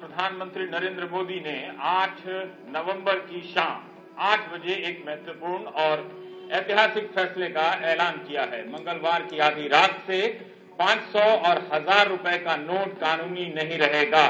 प्रधानमंत्री नरेंद्र मोदी ने 8 नवंबर की शाम 8 बजे एक महत्वपूर्ण और ऐतिहासिक फैसले का ऐलान किया है। मंगलवार की आधी रात से 500 और 1000 रुपए का नोट कानूनी नहीं रहेगा,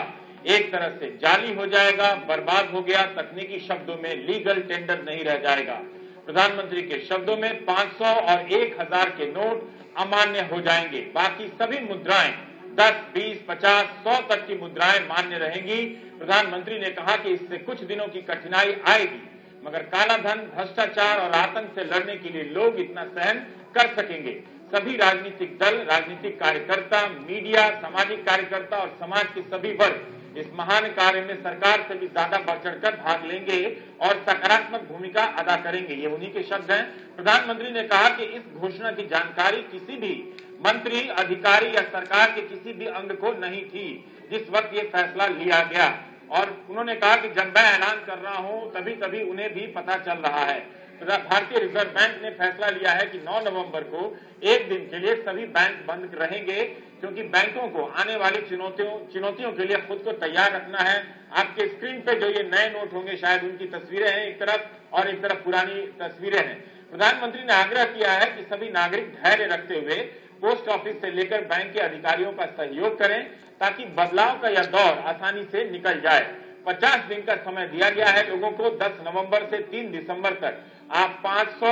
एक तरह से जाली हो जाएगा, बर्बाद हो गया। तकनीकी शब्दों में लीगल टेंडर नहीं रह जाएगा। प्रधानमंत्री के शब्दों में 500 और 1000 के नोट अमान्य हो जाएंगे। बाकी सभी मुद्राएं 10, 20, 50, 100 तक की मुद्राएं मान्य रहेंगी। प्रधानमंत्री ने कहा कि इससे कुछ दिनों की कठिनाई आएगी, मगर काला धन, भ्रष्टाचार और आतंक से लड़ने के लिए लोग इतना सहन कर सकेंगे। सभी राजनीतिक दल, राजनीतिक कार्यकर्ता, मीडिया, सामाजिक कार्यकर्ता और समाज के सभी वर्ग इस महान कार्य में सरकार से भी ज्यादा बढ़ चढ़कर भाग लेंगे और सकारात्मक भूमिका अदा करेंगे। ये उन्हीं के शब्द हैं। प्रधानमंत्री ने कहा कि इस घोषणा की जानकारी किसी भी मंत्री, अधिकारी या सरकार के किसी भी अंग को नहीं थी जिस वक्त ये फैसला लिया गया। और उन्होंने कहा कि जब मैं ऐलान कर रहा हूं तभी उन्हें भी पता चल रहा है। भारतीय रिजर्व बैंक ने फैसला लिया है कि 9 नवंबर को एक दिन के लिए सभी बैंक बंद रहेंगे, क्योंकि बैंकों को आने वाली चुनौतियों के लिए खुद को तैयार रखना है। आपके स्क्रीन पे जो ये नए नोट होंगे, शायद उनकी तस्वीरें हैं एक तरफ, और एक तरफ पुरानी तस्वीरें हैं। प्रधानमंत्री ने आग्रह किया है कि सभी नागरिक धैर्य रखते हुए पोस्ट ऑफिस से लेकर बैंक के अधिकारियों का सहयोग करें, ताकि बदलाव का यह दौर आसानी से निकल जाए। 50 दिन का समय दिया गया है लोगों को। 10 नवंबर से 3 दिसंबर तक आप 500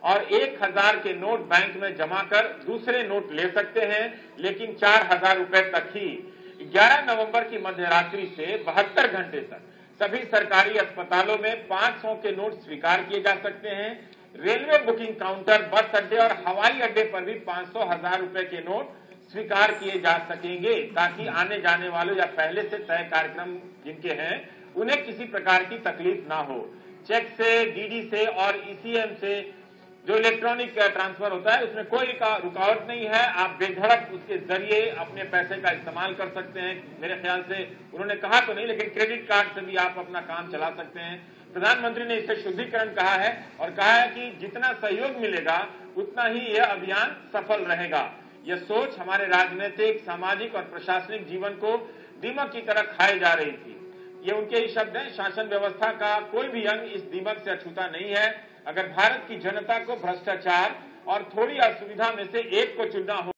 और 1000 के नोट बैंक में जमा कर दूसरे नोट ले सकते हैं, लेकिन 4000 रुपए तक ही। 11 नवंबर की मध्यरात्रि से 72 घंटे तक सभी सरकारी अस्पतालों में 500 के नोट स्वीकार किए जा सकते हैं। रेलवे बुकिंग काउंटर, बस अड्डे और हवाई अड्डे पर भी 500, 1000 रुपए के नोट स्वीकार किए जा सकेंगे, ताकि आने जाने वालों या पहले से तय कार्यक्रम जिनके हैं उन्हें किसी प्रकार की तकलीफ ना हो। चेक से, डीडी से और ईसीएम से जो इलेक्ट्रॉनिक ट्रांसफर होता है उसमें कोई रुकावट नहीं है। आप बेधड़क उसके जरिए अपने पैसे का इस्तेमाल कर सकते हैं। मेरे ख्याल से उन्होंने कहा तो नहीं, लेकिन क्रेडिट कार्ड से भी आप अपना काम चला सकते हैं। प्रधानमंत्री ने इसे शुद्धिकरण कहा है और कहा है कि जितना सहयोग मिलेगा उतना ही यह अभियान सफल रहेगा। यह सोच हमारे राजनीतिक, सामाजिक और प्रशासनिक जीवन को दीमक की तरह खाए जा रही थी। ये उनके ही शब्द हैं। शासन व्यवस्था का कोई भी अंग इस दीमक से अछूता नहीं है। अगर भारत की जनता को भ्रष्टाचार और थोड़ी असुविधा में से एक को चुनना हो